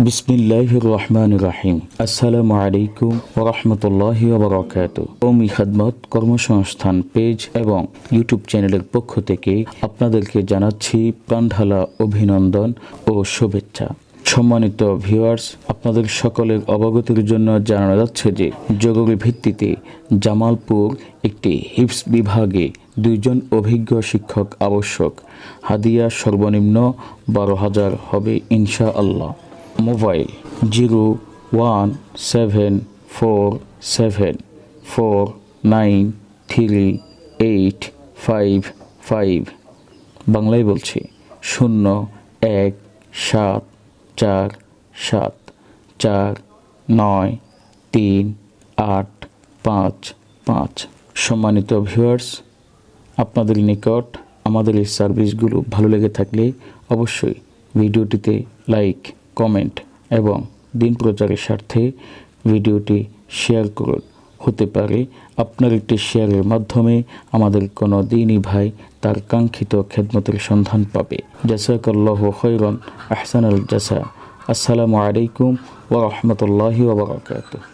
বিসমিল্লাহির রহমানির রহিম। আসসালামু আলাইকুম ওয়া রাহমাতুল্লাহি ওয়া বারাকাতুহু। কওমি খিদমত কর্মসংস্থান পেজ এবং ইউটিউব চ্যানেলের পক্ষ থেকে আপনাদেরকে জানাচ্ছি প্রাণঢালা অভিনন্দন ও শুভেচ্ছা। সম্মানিত ভিউয়ার্স, আপনাদের সকলের অবগতির জন্য জানানো যাচ্ছে যে জরুরি ভিত্তিতে জামালপুর একটি হিফজ বিভাগে 2 জন অভিজ্ঞ শিক্ষক আবশ্যক। হাদিয়া সর্বনিম্ন 12,000 হবে ইনশাআল্লাহ। মোবাইল 01747493855। বাংলায় বলছি 01774493855। সম্মানিত ভিউয়ার্স, আপনাদের নিকট আমাদের এই সার্ভিসগুলো ভালো লেগে থাকলে অবশ্যই ভিডিওটিতে লাইক, কমেন্ট এবং দিন প্রচারের স্বার্থে ভিডিওটি শেয়ার করুন। হতে পারে আপনার একটি শেয়ারের মাধ্যমে আমাদের কোনো দিনী ভাই তার কাঙ্ক্ষিত খেদমতের সন্ধান পাবে। জাযাকাল্লাহু খাইরান, আহসানাল জাযা। আসসালামু আলাইকুম ওয়া রাহমাতুল্লাহি ওয়া বারাকাতুহু।